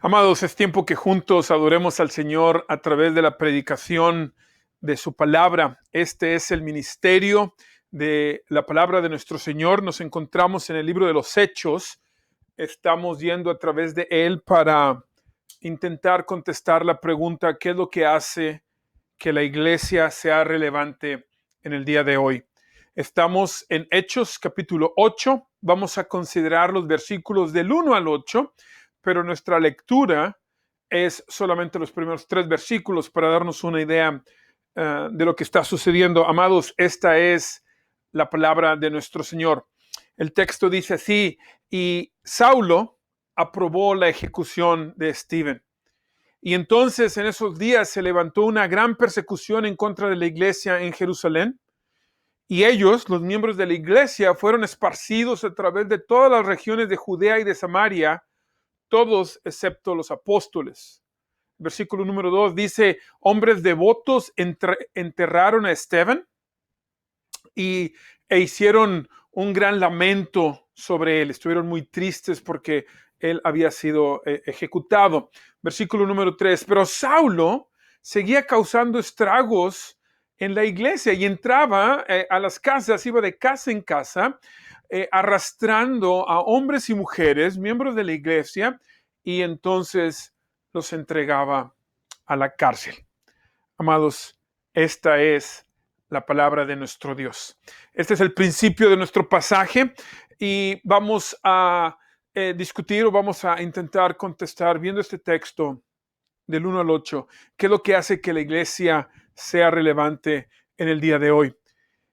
Amados, es tiempo que juntos adoremos al Señor a través de la predicación de su palabra. Este es el ministerio de la palabra de nuestro Señor. Nos encontramos en el libro de los Hechos. Estamos yendo a través de él para intentar contestar la pregunta: ¿qué es lo que hace que la iglesia sea relevante en el día de hoy? Estamos en Hechos capítulo 8. Vamos a considerar los versículos del 1 al 8, pero nuestra lectura es solamente los primeros 3 versículos para darnos una idea de lo que está sucediendo. Amados, esta es la palabra de nuestro Señor. El texto dice así: y Saulo aprobó la ejecución de Esteban. Y entonces en esos días se levantó una gran persecución en contra de la iglesia en Jerusalén. Y ellos, los miembros de la iglesia, fueron esparcidos a través de todas las regiones de Judea y de Samaria, todos excepto los apóstoles. Versículo número 2 dice: hombres devotos enterraron a Esteban e hicieron un gran lamento sobre él. Estuvieron muy tristes porque él había sido ejecutado. Versículo número 3: pero Saulo seguía causando estragos en la iglesia y entraba a las casas, iba de casa en casa, arrastrando a hombres y mujeres, miembros de la iglesia, y entonces los entregaba a la cárcel. Amados, esta es la palabra de nuestro Dios. Este es el principio de nuestro pasaje y vamos a discutir o vamos a intentar contestar viendo este texto del 1 al 8, qué es lo que hace que la iglesia sea relevante en el día de hoy.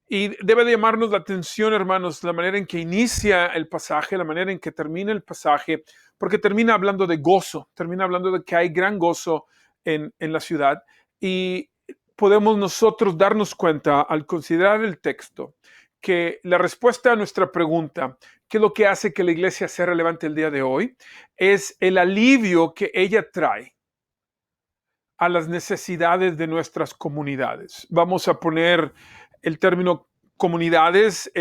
Y debe de llamarnos la atención, hermanos, la manera en que inicia el pasaje, la manera en que termina el pasaje, porque termina hablando de gozo, termina hablando de que hay gran gozo en la ciudad. Y podemos nosotros darnos cuenta al considerar el texto que la respuesta a nuestra pregunta, ¿qué es lo que hace que la iglesia sea relevante el día de hoy?, es el alivio que ella trae a las necesidades de nuestras comunidades. Vamos a poner el término comunidades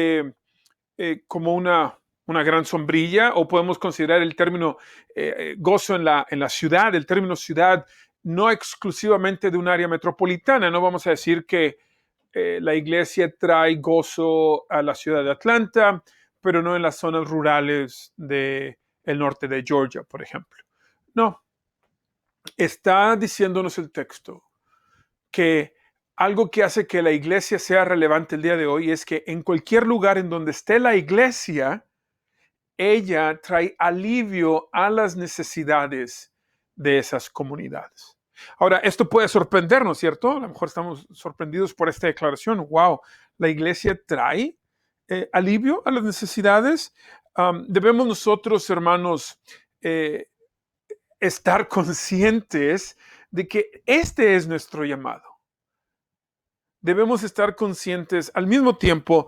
como una gran sombrilla, o podemos considerar el término gozo en la ciudad, el término ciudad, no exclusivamente de un área metropolitana. No vamos a decir que la iglesia trae gozo a la ciudad de Atlanta, pero no en las zonas rurales del norte de Georgia, por ejemplo. No. Está diciéndonos el texto que algo que hace que la iglesia sea relevante el día de hoy es que en cualquier lugar en donde esté la iglesia, ella trae alivio a las necesidades de esas comunidades. Ahora, esto puede sorprendernos, ¿cierto? A lo mejor estamos sorprendidos por esta declaración. Wow, la iglesia trae alivio a las necesidades. Debemos nosotros, hermanos, estar conscientes de que este es nuestro llamado. Debemos estar conscientes al mismo tiempo,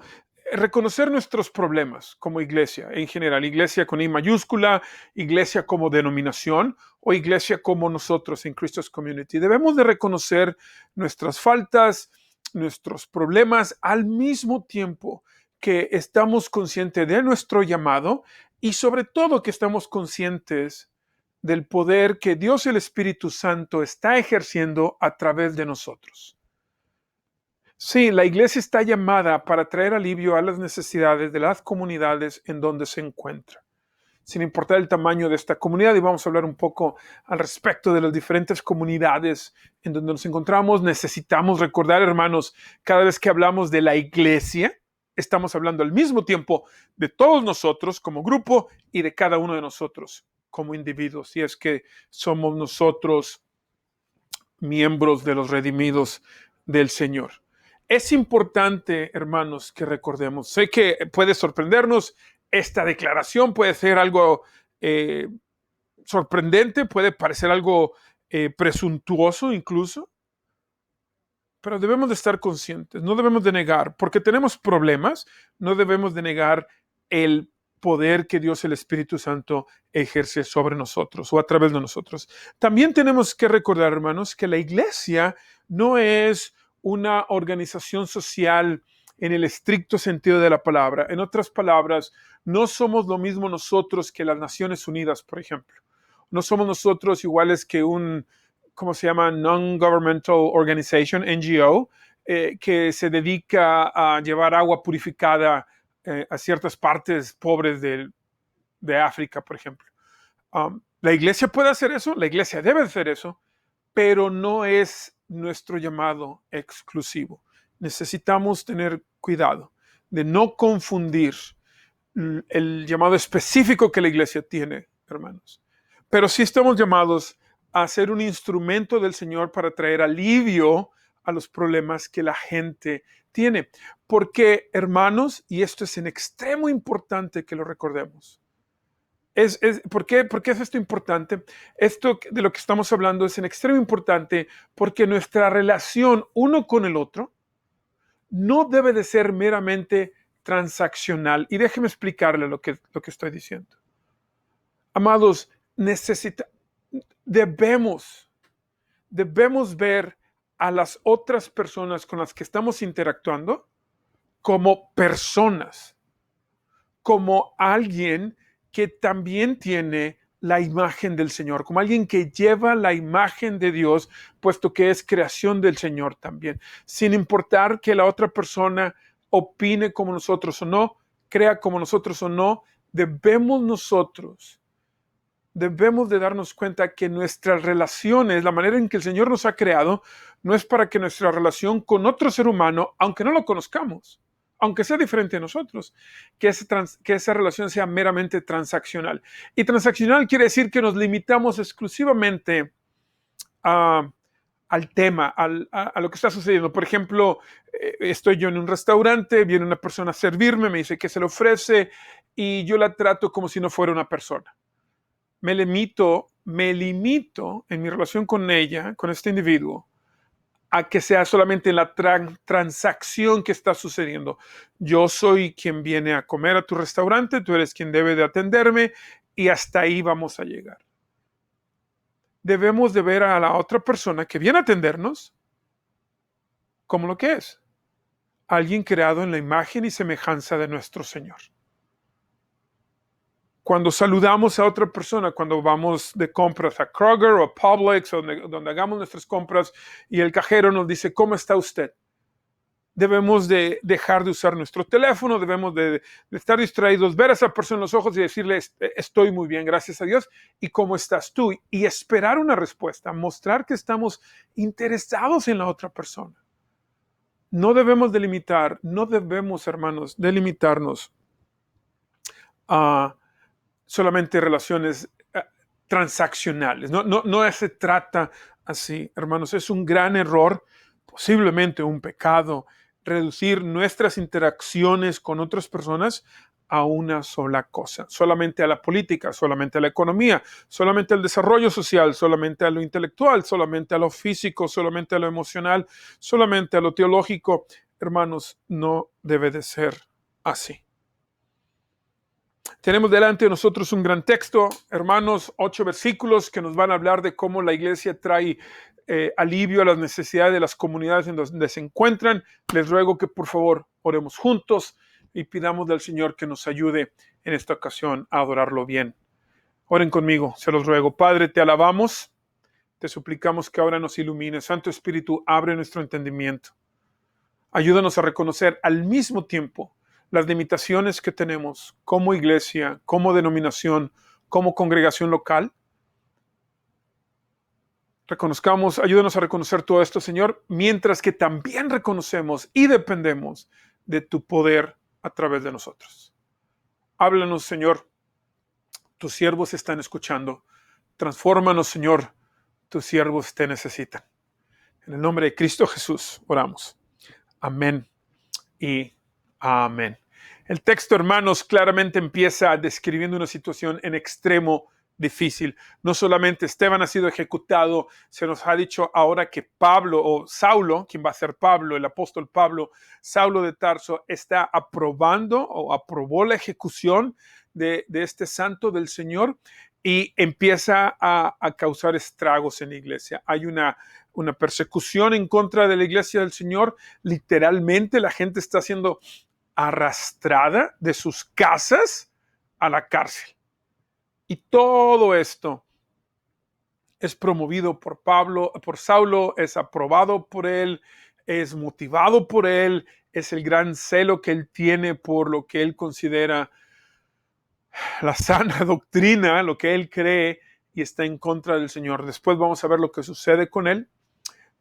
reconocer nuestros problemas como iglesia en general, iglesia con I mayúscula, iglesia como denominación o iglesia como nosotros en Christos Community. Debemos de reconocer nuestras faltas, nuestros problemas, al mismo tiempo que estamos conscientes de nuestro llamado y sobre todo que estamos conscientes del poder que Dios el Espíritu Santo está ejerciendo a través de nosotros. Sí, la iglesia está llamada para traer alivio a las necesidades de las comunidades en donde se encuentra, sin importar el tamaño de esta comunidad. Y vamos a hablar un poco al respecto de las diferentes comunidades en donde nos encontramos. Necesitamos recordar, hermanos, cada vez que hablamos de la iglesia, estamos hablando al mismo tiempo de todos nosotros como grupo y de cada uno de nosotros como individuos, si es que somos nosotros miembros de los redimidos del Señor. Es importante, hermanos, que recordemos. Sé que puede sorprendernos esta declaración, puede ser algo sorprendente, puede parecer algo presuntuoso incluso, pero debemos de estar conscientes, no debemos de negar, porque tenemos problemas, no debemos de negar el poder que Dios el Espíritu Santo ejerce sobre nosotros o a través de nosotros. También tenemos que recordar, hermanos, que la iglesia no es una organización social en el estricto sentido de la palabra. En otras palabras, no somos lo mismo nosotros que las Naciones Unidas, por ejemplo, No somos nosotros iguales que un, ¿cómo se llama? Non-Governmental Organization, NGO, que se dedica a llevar agua purificada a ciertas partes pobres de África, por ejemplo. La iglesia puede hacer eso, la iglesia debe hacer eso, pero no es nuestro llamado exclusivo. Necesitamos tener cuidado de no confundir el llamado específico que la iglesia tiene, hermanos. Pero sí estamos llamados a ser un instrumento del Señor para traer alivio a los problemas que la gente tiene. Porque, hermanos, y esto es en extremo importante que lo recordemos. ¿Por qué es esto importante? Esto de lo que estamos hablando es en extremo importante porque nuestra relación uno con el otro no debe de ser meramente transaccional. Y déjeme explicarle lo que estoy diciendo. Amados, debemos ver a las otras personas con las que estamos interactuando como personas, como alguien que también tiene la imagen del Señor, como alguien que lleva la imagen de Dios, puesto que es creación del Señor también, sin importar que la otra persona opine como nosotros o no, crea como nosotros o no, debemos de darnos cuenta que nuestras relaciones, la manera en que el Señor nos ha creado, no es para que nuestra relación con otro ser humano, aunque no lo conozcamos, aunque sea diferente a nosotros, que esa relación sea meramente transaccional. Y transaccional quiere decir que nos limitamos exclusivamente al tema, a lo que está sucediendo. Por ejemplo, estoy yo en un restaurante, viene una persona a servirme, me dice que se le ofrece y yo la trato como si no fuera una persona. Me limito en mi relación con ella, con este individuo, a que sea solamente la transacción que está sucediendo. Yo soy quien viene a comer a tu restaurante, tú eres quien debe de atenderme y hasta ahí vamos a llegar. Debemos de ver a la otra persona que viene a atendernos como lo que es, alguien creado en la imagen y semejanza de nuestro Señor. Cuando saludamos a otra persona, cuando vamos de compras a Kroger o a Publix, donde hagamos nuestras compras y el cajero nos dice, ¿cómo está usted? Debemos de dejar de usar nuestro teléfono, debemos de estar distraídos, ver a esa persona en los ojos y decirle, estoy muy bien, gracias a Dios, ¿y cómo estás tú? Y esperar una respuesta, mostrar que estamos interesados en la otra persona. No debemos delimitar, no debemos, hermanos, delimitarnos a solamente relaciones transaccionales. No se trata así, hermanos. Es un gran error, posiblemente un pecado, reducir nuestras interacciones con otras personas a una sola cosa, solamente a la política, solamente a la economía, solamente al desarrollo social, solamente a lo intelectual, solamente a lo físico, solamente a lo emocional, solamente a lo teológico. Hermanos, no debe de ser así. Tenemos delante de nosotros un gran texto, hermanos, 8 versículos que nos van a hablar de cómo la iglesia trae alivio a las necesidades de las comunidades en donde se encuentran. Les ruego que por favor oremos juntos y pidamos del Señor que nos ayude en esta ocasión a adorarlo bien. Oren conmigo, se los ruego. Padre, te alabamos, te suplicamos que ahora nos ilumines. Santo Espíritu, abre nuestro entendimiento. Ayúdanos a reconocer al mismo tiempo las limitaciones que tenemos como iglesia, como denominación, como congregación local. Ayúdanos a reconocer todo esto, Señor, mientras que también reconocemos y dependemos de tu poder a través de nosotros. Háblanos, Señor. Tus siervos están escuchando. Transfórmanos, Señor. Tus siervos te necesitan. En el nombre de Cristo Jesús oramos. Amén y amén. El texto, hermanos, claramente empieza describiendo una situación en extremo difícil. No solamente Esteban ha sido ejecutado, se nos ha dicho ahora que Pablo o Saulo, quien va a ser Pablo, el apóstol Pablo, Saulo de Tarso, está aprobó la ejecución de este santo del Señor y empieza a causar estragos en la iglesia. Hay una persecución en contra de la iglesia del Señor. Literalmente la gente está siendo arrastrada de sus casas a la cárcel. Y todo esto es promovido por Saulo, es aprobado por él, es motivado por él, es el gran celo que él tiene por lo que él considera la sana doctrina, lo que él cree, y está en contra del Señor. Después vamos a ver lo que sucede con él,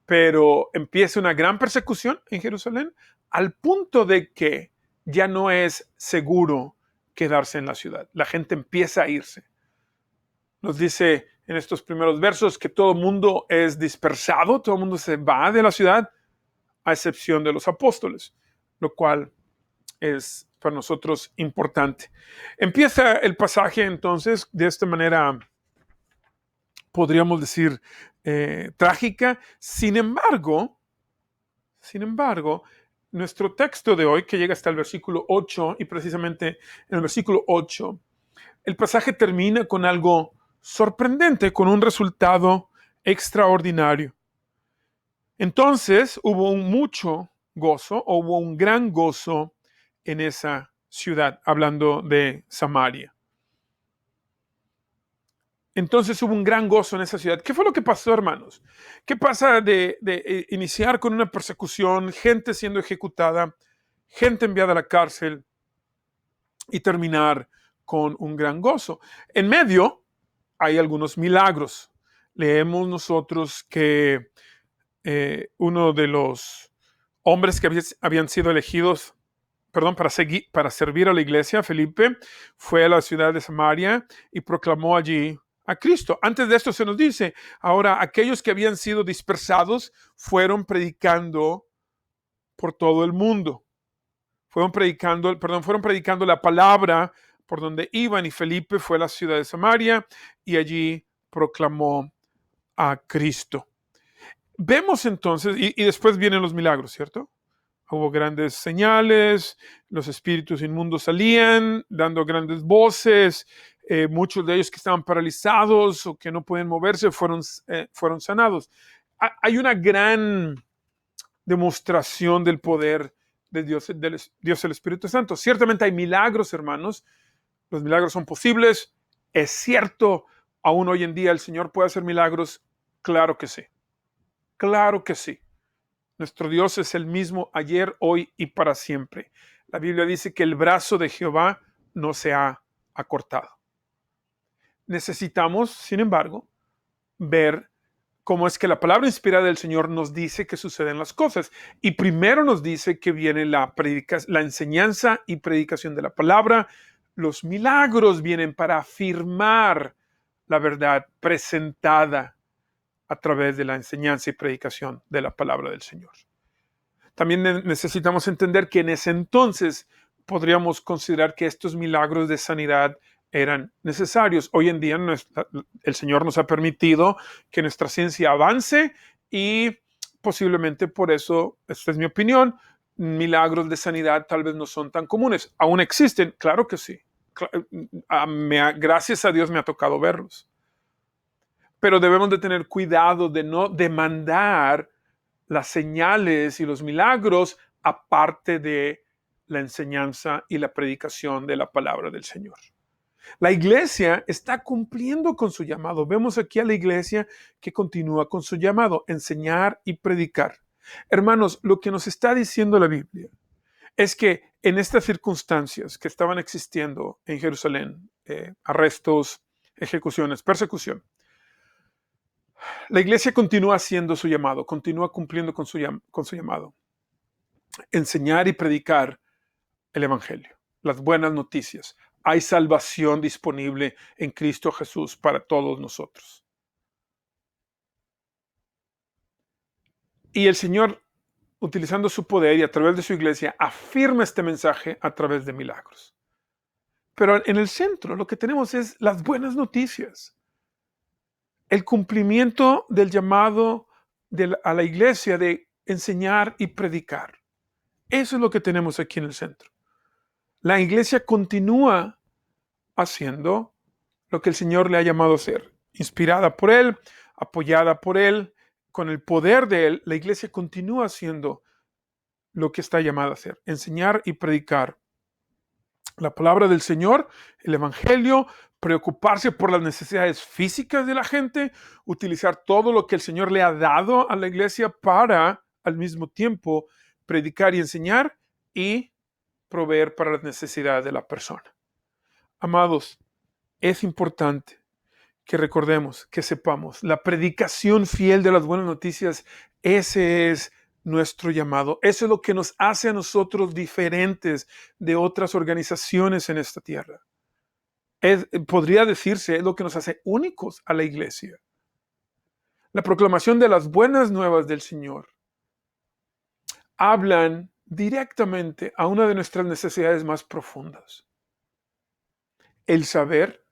pero empieza una gran persecución en Jerusalén al punto de que ya no es seguro quedarse en la ciudad. La gente empieza a irse. Nos dice en estos primeros versos que todo el mundo es dispersado, todo el mundo se va de la ciudad, a excepción de los apóstoles, lo cual es para nosotros importante. Empieza el pasaje entonces de esta manera, podríamos decir, trágica. Sin embargo, nuestro texto de hoy, que llega hasta el versículo 8, y precisamente en el versículo 8, el pasaje termina con algo sorprendente, con un resultado extraordinario. Entonces hubo mucho gozo, hubo un gran gozo en esa ciudad, hablando de Samaria. Entonces hubo un gran gozo en esa ciudad. ¿Qué fue lo que pasó, hermanos? ¿Qué pasa de iniciar con una persecución, gente siendo ejecutada, gente enviada a la cárcel y terminar con un gran gozo? En medio hay algunos milagros. Leemos nosotros que uno de los hombres que habían sido elegidos, para servir a la iglesia, Felipe, fue a la ciudad de Samaria y proclamó allí a Cristo. Antes de esto se nos dice, ahora aquellos que habían sido dispersados fueron predicando por todo el mundo. Fueron predicando la palabra por donde iban, y Felipe fue a la ciudad de Samaria y allí proclamó a Cristo. Vemos entonces, y después vienen los milagros, ¿cierto? Hubo grandes señales, los espíritus inmundos salían dando grandes voces, muchos de ellos que estaban paralizados o que no pueden moverse fueron sanados. Hay una gran demostración del poder de Dios el Espíritu Santo. Ciertamente hay milagros, hermanos. Los milagros son posibles. Es cierto, aún hoy en día el Señor puede hacer milagros. Claro que sí. Claro que sí. Nuestro Dios es el mismo ayer, hoy y para siempre. La Biblia dice que el brazo de Jehová no se ha acortado. Necesitamos, sin embargo, ver cómo es que la palabra inspirada del Señor nos dice que suceden las cosas. Y primero nos dice que viene la enseñanza y predicación de la palabra. Los milagros vienen para afirmar la verdad presentada a través de la enseñanza y predicación de la palabra del Señor. También necesitamos entender que en ese entonces podríamos considerar que estos milagros de sanidad eran necesarios. Hoy en día el Señor nos ha permitido que nuestra ciencia avance y posiblemente por eso, esta es mi opinión, milagros de sanidad tal vez no son tan comunes. ¿Aún existen? Claro que sí. Gracias a Dios me ha tocado verlos. Pero debemos de tener cuidado de no demandar las señales y los milagros aparte de la enseñanza y la predicación de la palabra del Señor. La iglesia está cumpliendo con su llamado. Vemos aquí a la iglesia que continúa con su llamado, enseñar y predicar. Hermanos, lo que nos está diciendo la Biblia es que en estas circunstancias que estaban existiendo en Jerusalén, arrestos, ejecuciones, persecución, la iglesia continúa haciendo su llamado, continúa cumpliendo con su llamado. Enseñar y predicar el evangelio, las buenas noticias. Hay salvación disponible en Cristo Jesús para todos nosotros. Y el Señor, utilizando su poder y a través de su iglesia, afirma este mensaje a través de milagros. Pero en el centro lo que tenemos es las buenas noticias. El cumplimiento del llamado a la iglesia de enseñar y predicar. Eso es lo que tenemos aquí en el centro. La iglesia continúa haciendo lo que el Señor le ha llamado a hacer. Inspirada por Él, apoyada por Él, con el poder de Él, la iglesia continúa haciendo lo que está llamada a hacer. Enseñar y predicar La palabra del Señor, el Evangelio, preocuparse por las necesidades físicas de la gente, utilizar todo lo que el Señor le ha dado a la iglesia para, al mismo tiempo, predicar y enseñar y proveer para las necesidades de la persona. Amados, es importante que recordemos, que sepamos, la predicación fiel de las buenas noticias, ese es nuestro llamado. Eso es lo que nos hace a nosotros diferentes de otras organizaciones en esta tierra. Podría decirse, es lo que nos hace únicos a la iglesia. La proclamación de las buenas nuevas del Señor hablan directamente a una de nuestras necesidades más profundas. El saber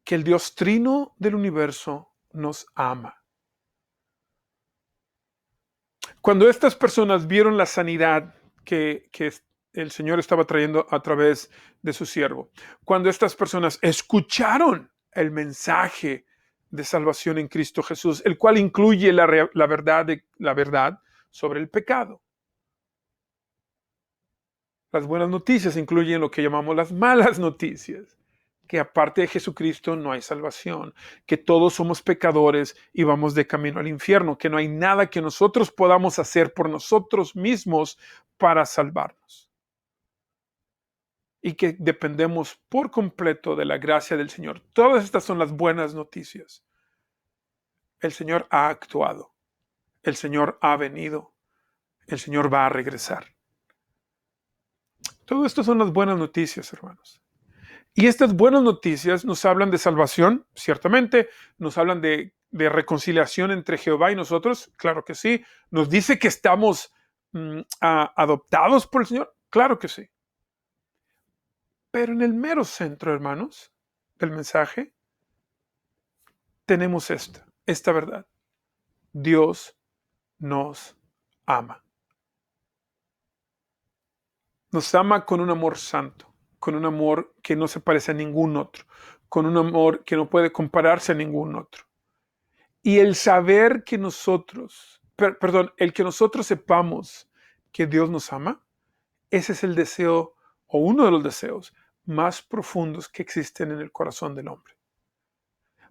que el Dios Trino del universo nos ama. Cuando estas personas vieron la sanidad que el Señor estaba trayendo a través de su siervo, cuando estas personas escucharon el mensaje de salvación en Cristo Jesús, el cual incluye la verdad sobre el pecado. Las buenas noticias incluyen lo que llamamos las malas noticias, que aparte de Jesucristo no hay salvación, que todos somos pecadores y vamos de camino al infierno, que no hay nada que nosotros podamos hacer por nosotros mismos para salvarnos. Y que dependemos por completo de la gracia del Señor. Todas estas son las buenas noticias. El Señor ha actuado, el Señor ha venido, el Señor va a regresar. Todo esto son las buenas noticias, hermanos. Y estas buenas noticias nos hablan de salvación, ciertamente, nos hablan de reconciliación entre Jehová y nosotros, claro que sí. Nos dice que estamos adoptados por el Señor, claro que sí. Pero en el mero centro, hermanos, del mensaje, tenemos esta verdad. Dios nos ama. Nos ama con un amor santo, con un amor que no se parece a ningún otro, con un amor que no puede compararse a ningún otro. Y el saber que el que nosotros sepamos que Dios nos ama, ese es el deseo o uno de los deseos más profundos que existen en el corazón del hombre.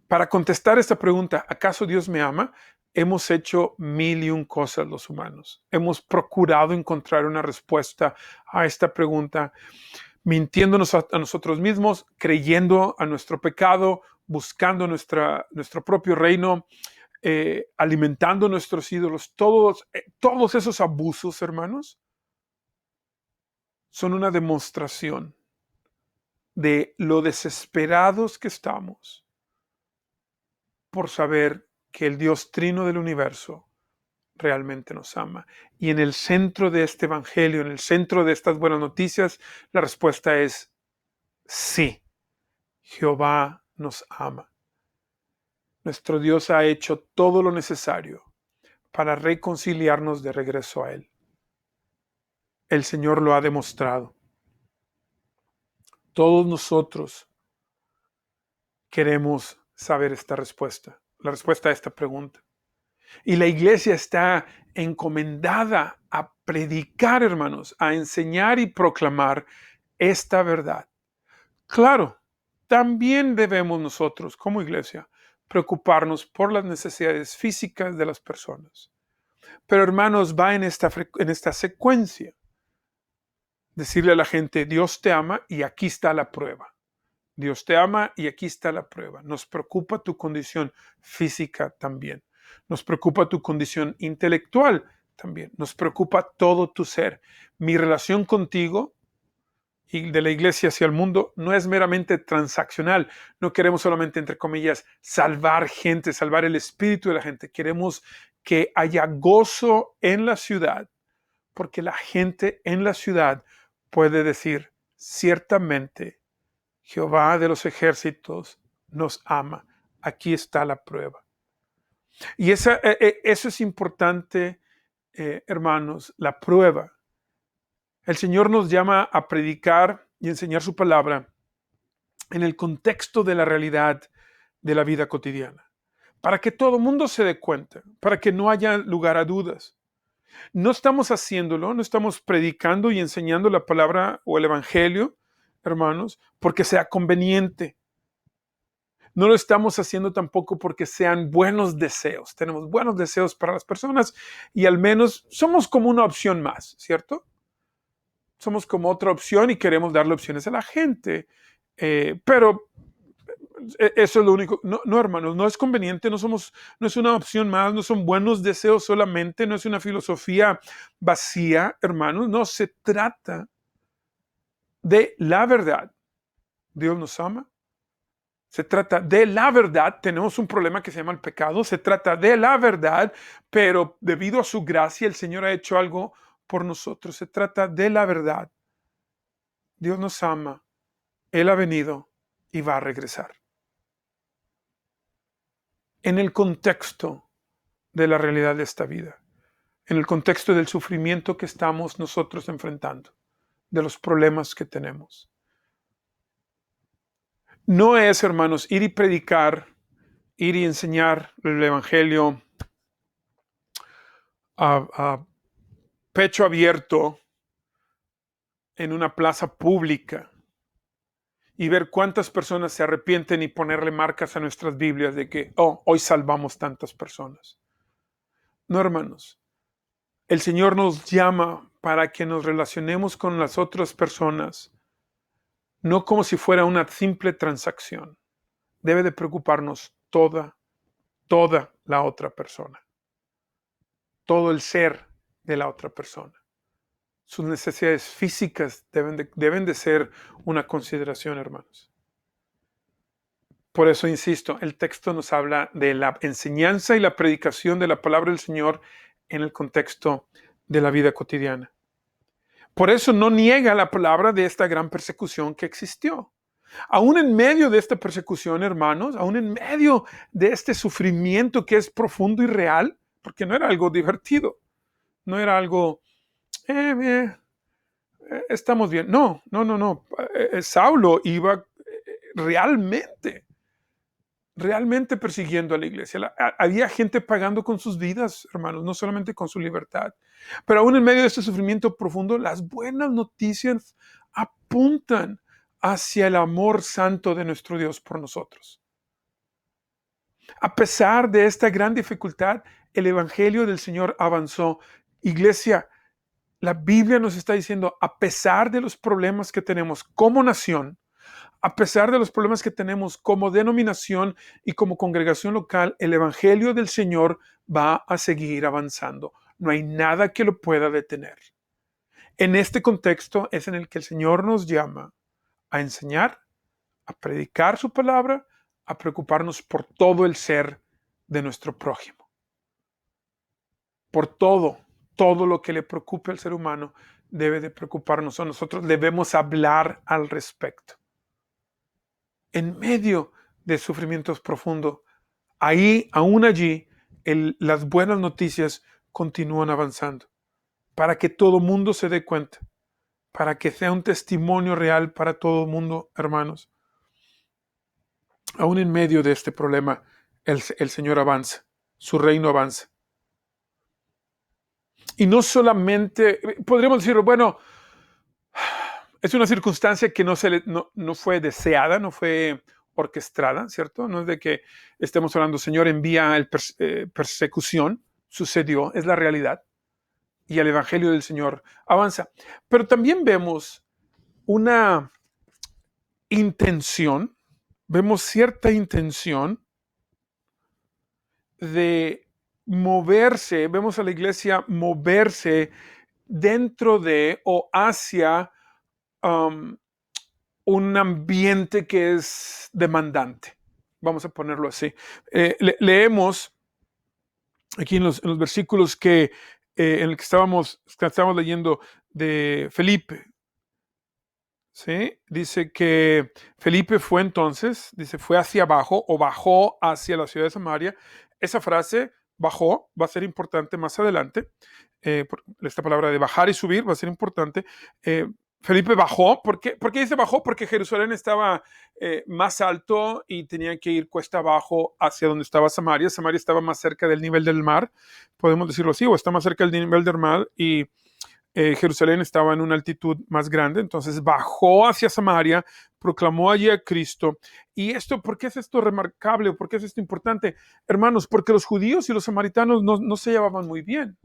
Para contestar esta pregunta, ¿acaso Dios me ama? Hemos hecho 1001 cosas los humanos. Hemos procurado encontrar una respuesta a esta pregunta, mintiéndonos a nosotros mismos, creyendo a nuestro pecado, buscando nuestro propio reino, alimentando nuestros ídolos. Todos esos abusos, hermanos, son una demostración de lo desesperados que estamos por saber que el Dios Trino del universo realmente nos ama. Y en el centro de este evangelio, en el centro de estas buenas noticias, la respuesta es sí. Jehová nos ama. Nuestro Dios ha hecho todo lo necesario para reconciliarnos de regreso a Él. El Señor lo ha demostrado. Todos nosotros queremos saber esta respuesta, la respuesta a esta pregunta. Y la iglesia está encomendada a predicar, hermanos, a enseñar y proclamar esta verdad. Claro, también debemos nosotros, como iglesia, preocuparnos por las necesidades físicas de las personas. Pero, hermanos, va en esta secuencia. Decirle a la gente, Dios te ama y aquí está la prueba. Dios te ama y aquí está la prueba. Nos preocupa tu condición física también. Nos preocupa tu condición intelectual también. Nos preocupa todo tu ser. Mi relación contigo y de la iglesia hacia el mundo no es meramente transaccional. No queremos solamente, entre comillas, salvar gente, salvar el espíritu de la gente. Queremos que haya gozo en la ciudad, porque la gente en la ciudad puede decir, ciertamente, Jehová de los ejércitos nos ama. Aquí está la prueba. Y eso es importante, hermanos, la prueba. El Señor nos llama a predicar y enseñar su palabra en el contexto de la realidad de la vida cotidiana, para que todo el mundo se dé cuenta, para que no haya lugar a dudas. No estamos haciéndolo, no estamos predicando y enseñando la palabra o el evangelio hermanos, porque sea conveniente. No lo estamos haciendo tampoco porque sean buenos deseos. Tenemos buenos deseos para las personas y al menos somos como una opción más, ¿cierto? Somos como otra opción y queremos darle opciones a la gente. Pero eso es lo único. No, no, hermanos, no es conveniente, no es una opción más, no son buenos deseos solamente, no es una filosofía vacía, hermanos. No, se trata de la verdad. Dios nos ama. Se trata de la verdad. Tenemos un problema que se llama el pecado. Se trata de la verdad, pero debido a su gracia, el Señor ha hecho algo por nosotros. Se trata de la verdad. Dios nos ama. Él ha venido y va a regresar. En el contexto de la realidad de esta vida, en el contexto del sufrimiento que estamos nosotros enfrentando, de los problemas que tenemos. No es, hermanos, ir y predicar, ir y enseñar el Evangelio a pecho abierto en una plaza pública y ver cuántas personas se arrepienten y ponerle marcas a nuestras Biblias de que, oh, hoy salvamos tantas personas. No, hermanos. El Señor nos llama para que nos relacionemos con las otras personas, no como si fuera una simple transacción. Debe de preocuparnos toda la otra persona, todo el ser de la otra persona. Sus necesidades físicas deben de ser una consideración, hermanos. Por eso, insisto, el texto nos habla de la enseñanza y la predicación de la palabra del Señor en el contexto de la vida cotidiana. Por eso no niega la palabra de esta gran persecución que existió. Aún en medio de esta persecución, hermanos, aún en medio de este sufrimiento que es profundo y real, porque no era algo divertido, no era algo, estamos bien. No. Saulo iba realmente persiguiendo a la iglesia. Había gente pagando con sus vidas, hermanos, no solamente con su libertad. Pero aún en medio de este sufrimiento profundo, las buenas noticias apuntan hacia el amor santo de nuestro Dios por nosotros. A pesar de esta gran dificultad, el Evangelio del Señor avanzó. Iglesia, la Biblia nos está diciendo, a pesar de los problemas que tenemos como nación, a pesar de los problemas que tenemos como denominación y como congregación local, el Evangelio del Señor va a seguir avanzando. No hay nada que lo pueda detener. En este contexto es en el que el Señor nos llama a enseñar, a predicar su palabra, a preocuparnos por todo el ser de nuestro prójimo. Por todo lo que le preocupe al ser humano debe de preocuparnos. Nosotros debemos hablar al respecto. En medio de sufrimientos profundos, aún allí, las buenas noticias continúan avanzando para que todo mundo se dé cuenta, para que sea un testimonio real para todo el mundo, hermanos. Aún en medio de este problema, el Señor avanza, su reino avanza. Y no solamente, podríamos decir, bueno, es una circunstancia que no fue deseada, no fue orquestada, ¿cierto? No es de que estemos hablando, Señor, envía persecución, sucedió, es la realidad. Y el Evangelio del Señor avanza. Pero también vemos una intención, vemos cierta intención de moverse, vemos a la iglesia moverse dentro de o hacia un ambiente que es demandante. Vamos a ponerlo así. Leemos aquí en los versículos en el que estábamos leyendo de Felipe. ¿Sí? Dice que Felipe fue entonces, fue hacia abajo o bajó hacia la ciudad de Samaria. Esa frase, bajó, va a ser importante más adelante. Esta palabra de bajar y subir va a ser importante. Felipe bajó. ¿Por qué dice bajó? Porque Jerusalén estaba más alto y tenía que ir cuesta abajo hacia donde estaba Samaria. Samaria estaba más cerca del nivel del mar, podemos decirlo así, o está más cerca del nivel del mar, y Jerusalén estaba en una altitud más grande, entonces bajó hacia Samaria, proclamó allí a Cristo. ¿Y esto, por qué es esto remarcable? ¿Por qué es esto importante? Hermanos, porque los judíos y los samaritanos no se llevaban muy bien.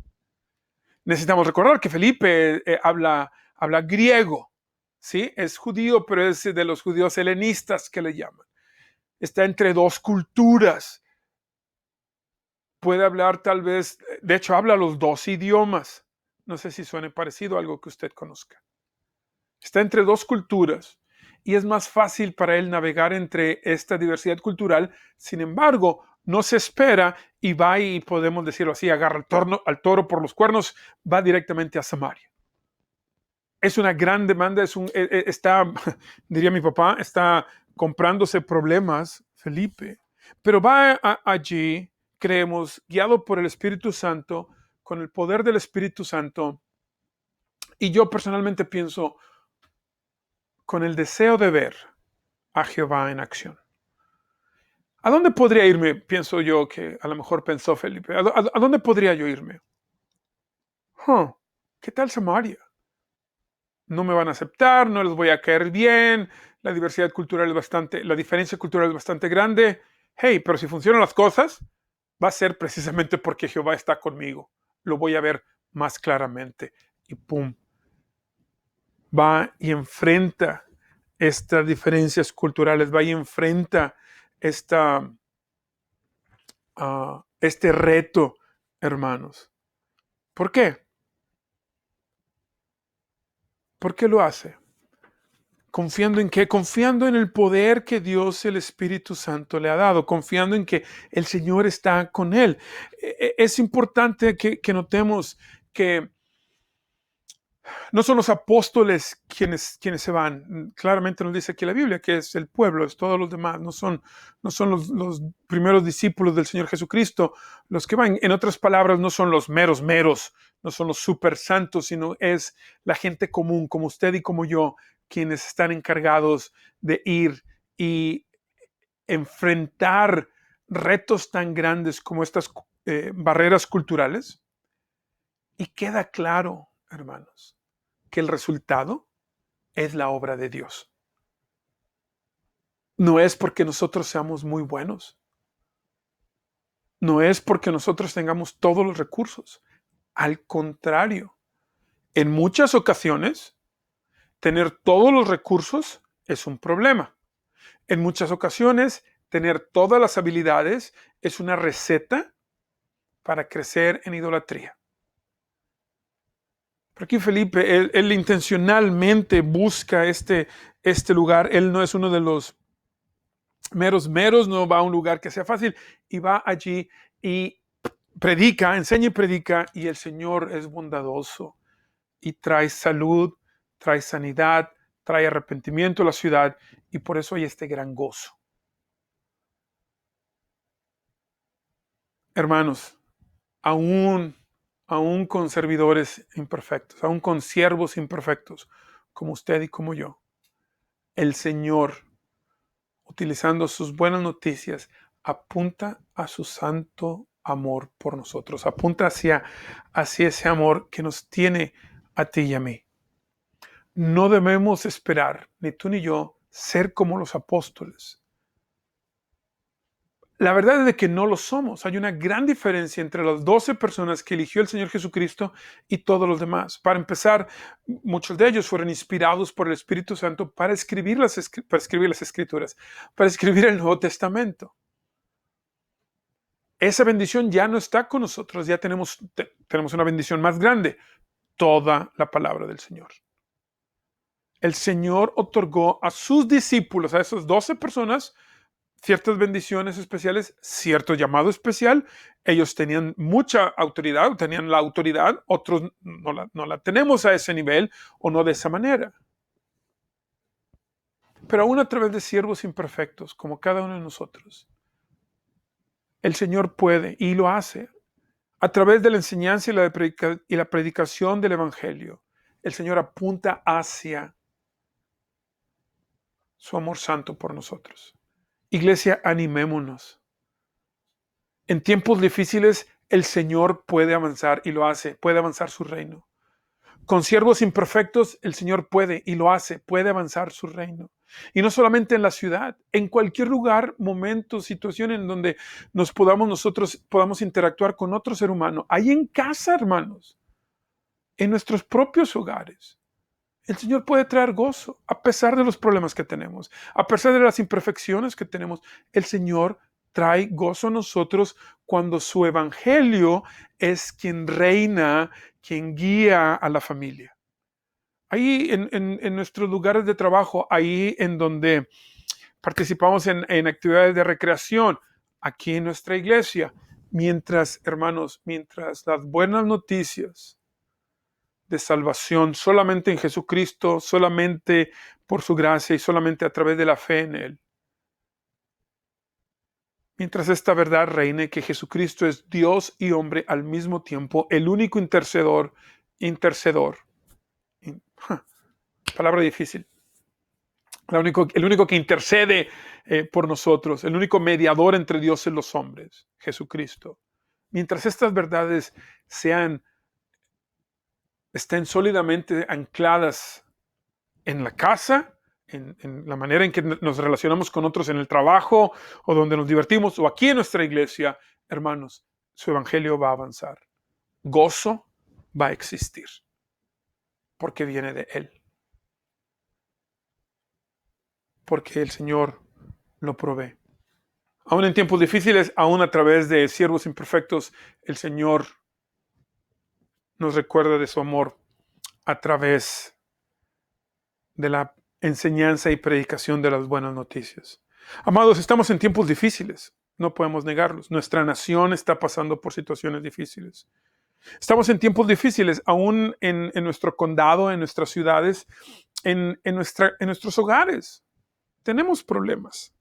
Necesitamos recordar que Felipe habla griego, ¿sí? Es judío, pero es de los judíos helenistas que le llaman. Está entre dos culturas. Puede hablar tal vez, de hecho habla los dos idiomas. No sé si suene parecido a algo que usted conozca. Está entre dos culturas y es más fácil para él navegar entre esta diversidad cultural. Sin embargo, no se espera y va y podemos decirlo así, agarra al toro por los cuernos, va directamente a Samaria. Es una gran demanda, está, diría mi papá, está comprándose problemas, Felipe, pero va allí, creemos, guiado por el Espíritu Santo, con el poder del Espíritu Santo, y yo personalmente pienso, con el deseo de ver a Jehová en acción. ¿A dónde podría irme? Pienso yo que a lo mejor pensó Felipe. ¿A dónde podría yo irme? ¿Qué tal Samaria? No me van a aceptar, no les voy a caer bien, la diversidad cultural es bastante, la diferencia cultural es bastante grande. Hey, pero si funcionan las cosas, va a ser precisamente porque Jehová está conmigo. Lo voy a ver más claramente. Y pum, va y enfrenta estas diferencias culturales, va y enfrenta este reto, hermanos. ¿Por qué? ¿Por qué lo hace? ¿Confiando en qué? Confiando en el poder que Dios, el Espíritu Santo, le ha dado, confiando en que el Señor está con él. Es importante que notemos que no son los apóstoles quienes se van. Claramente nos dice aquí la Biblia que es el pueblo, es todos los demás. No son los primeros discípulos del Señor Jesucristo los que van. En otras palabras, no son los meros, no son los super santos, sino es la gente común, como usted y como yo, quienes están encargados de ir y enfrentar retos tan grandes como estas barreras culturales. Y queda claro, hermanos, que el resultado es la obra de Dios. No es porque nosotros seamos muy buenos. No es porque nosotros tengamos todos los recursos. Al contrario, en muchas ocasiones, tener todos los recursos es un problema. En muchas ocasiones, tener todas las habilidades es una receta para crecer en idolatría. Pero aquí Felipe, él intencionalmente busca este lugar. Él no es uno de los meros, no va a un lugar que sea fácil y va allí y predica, enseña y predica, y el Señor es bondadoso y trae salud, trae sanidad, trae arrepentimiento a la ciudad, y por eso hay este gran gozo. Hermanos, aún con servidores imperfectos, aún con siervos imperfectos, como usted y como yo, el Señor, utilizando sus buenas noticias, apunta a su santo amor por nosotros, apunta hacia ese amor que nos tiene a ti y a mí. No debemos esperar, ni tú ni yo, ser como los apóstoles. La verdad es de que no lo somos. Hay una gran diferencia entre las 12 personas que eligió el Señor Jesucristo y todos los demás. Para empezar, muchos de ellos fueron inspirados por el Espíritu Santo para escribir las Escrituras, para escribir el Nuevo Testamento. Esa bendición ya no está con nosotros, ya tenemos una bendición más grande, toda la palabra del Señor. El Señor otorgó a sus discípulos, a esas 12 personas, ciertas bendiciones especiales, cierto llamado especial. Ellos tenían mucha autoridad, tenían la autoridad, otros no la tenemos a ese nivel o no de esa manera. Pero aún a través de siervos imperfectos, como cada uno de nosotros, el Señor puede y lo hace. A través de la enseñanza y la predicación del Evangelio, el Señor apunta hacia su amor santo por nosotros. Iglesia, animémonos. En tiempos difíciles, el Señor puede avanzar y lo hace, puede avanzar su reino. Con siervos imperfectos, el Señor puede y lo hace, puede avanzar su reino. Y no solamente en la ciudad, en cualquier lugar, momento, situación en donde nosotros podamos interactuar con otro ser humano. Ahí en casa, hermanos, en nuestros propios hogares. El Señor puede traer gozo a pesar de los problemas que tenemos, a pesar de las imperfecciones que tenemos. El Señor trae gozo a nosotros cuando su evangelio es quien reina, quien guía a la familia. Ahí en nuestros lugares de trabajo, ahí en donde participamos en actividades de recreación, aquí en nuestra iglesia, hermanos, mientras las buenas noticias de salvación solamente en Jesucristo, solamente por su gracia y solamente a través de la fe en Él. Mientras esta verdad reine, que Jesucristo es Dios y hombre al mismo tiempo, el único intercedor, palabra difícil, el único que intercede por nosotros, el único mediador entre Dios y los hombres, Jesucristo. Mientras estas verdades estén sólidamente ancladas en la casa, en la manera en que nos relacionamos con otros en el trabajo o donde nos divertimos o aquí en nuestra iglesia, hermanos, su evangelio va a avanzar. Gozo va a existir porque viene de Él. Porque el Señor lo provee. Aún en tiempos difíciles, aún a través de siervos imperfectos, el Señor nos recuerda de su amor a través de la enseñanza y predicación de las buenas noticias. Amados, estamos en tiempos difíciles, no podemos negarlos. Nuestra nación está pasando por situaciones difíciles. Estamos en tiempos difíciles, aún en nuestro condado, en nuestras ciudades, en nuestros hogares. Tenemos problemas.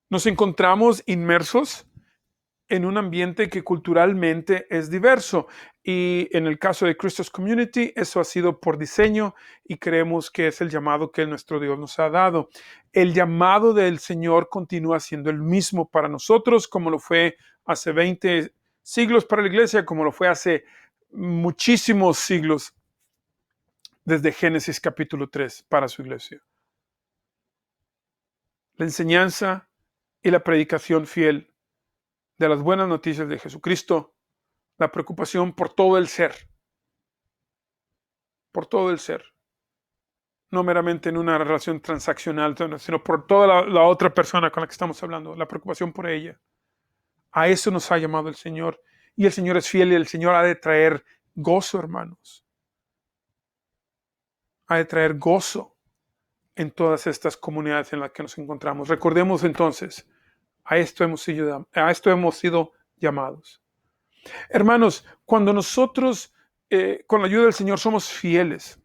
Nos encontramos inmersos en un ambiente que culturalmente es diverso. Y en el caso de Christos Community, eso ha sido por diseño y creemos que es el llamado que nuestro Dios nos ha dado. El llamado del Señor continúa siendo el mismo para nosotros, como lo fue hace 20 siglos para la iglesia, como lo fue hace muchísimos siglos desde Génesis capítulo 3 para su iglesia. La enseñanza y la predicación fiel de las buenas noticias de Jesucristo, la preocupación por todo el ser, no meramente en una relación transaccional, sino por toda la otra persona con la que estamos hablando, la preocupación por ella. A eso nos ha llamado el Señor, y el Señor es fiel y el Señor ha de traer gozo, hermanos. Ha de traer gozo en todas estas comunidades en las que nos encontramos. Recordemos entonces, a esto hemos sido llamados. Hermanos, cuando nosotros, con la ayuda del Señor, somos fieles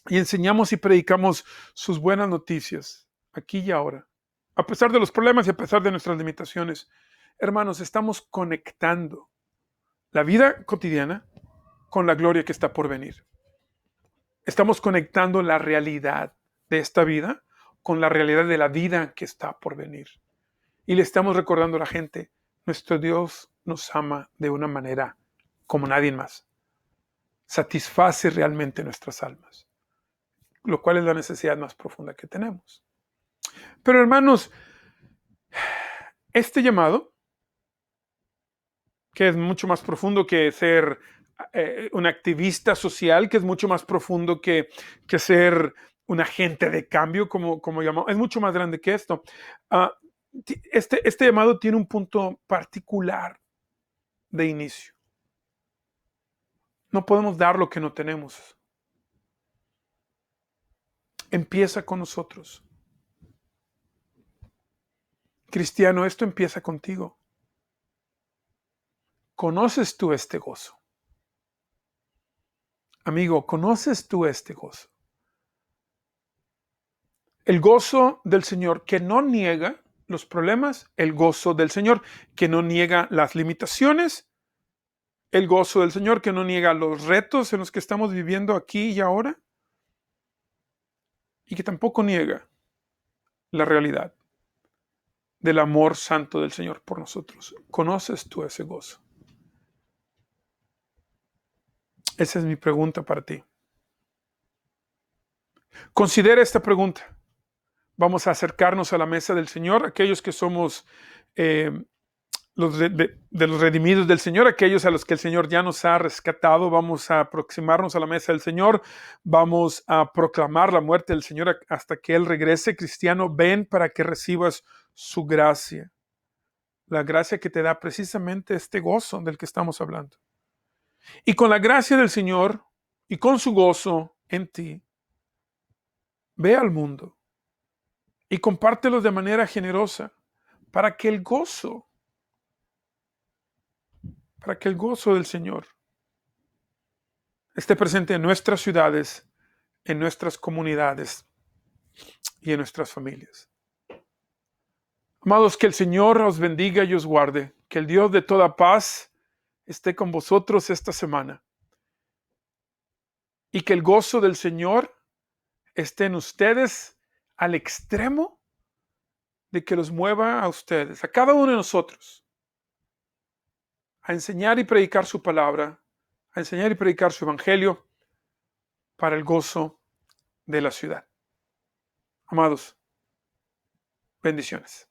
y enseñamos y predicamos sus buenas noticias, aquí y ahora, a pesar de los problemas y a pesar de nuestras limitaciones, hermanos, estamos conectando la vida cotidiana con la gloria que está por venir. Estamos conectando la realidad de esta vida con la realidad de la vida que está por venir. Y le estamos recordando a la gente, nuestro Dios nos ama de una manera como nadie más. Satisface realmente nuestras almas, lo cual es la necesidad más profunda que tenemos. Pero hermanos, este llamado, que es mucho más profundo que ser un activista social, que es mucho más profundo que ser un agente de cambio, como llamamos, es mucho más grande que esto. Este llamado tiene un punto particular de inicio. No podemos dar lo que no tenemos. Empieza con nosotros. Cristiano, esto empieza contigo. ¿Conoces tú este gozo? Amigo, ¿conoces tú este gozo? El gozo del Señor que no niega los problemas, el gozo del Señor que no niega las limitaciones, el gozo del Señor que no niega los retos en los que estamos viviendo aquí y ahora, y que tampoco niega la realidad del amor santo del Señor por nosotros. ¿Conoces tú ese gozo? Esa es mi pregunta para ti. Considera esta pregunta. Vamos a acercarnos a la mesa del Señor, aquellos que somos eh, de los redimidos del Señor, aquellos a los que el Señor ya nos ha rescatado. Vamos a aproximarnos a la mesa del Señor, vamos a proclamar la muerte del Señor hasta que Él regrese. Cristiano, ven para que recibas su gracia, la gracia que te da precisamente este gozo del que estamos hablando. Y con la gracia del Señor y con su gozo en ti, ve al mundo y compártelo de manera generosa para que el gozo, del Señor esté presente en nuestras ciudades, en nuestras comunidades y en nuestras familias. Amados, que el Señor os bendiga y os guarde, que el Dios de toda paz esté con vosotros esta semana y que el gozo del Señor esté en ustedes al extremo de que los mueva a ustedes, a cada uno de nosotros, a enseñar y predicar su palabra, a enseñar y predicar su evangelio para el gozo de la ciudad. Amados, bendiciones.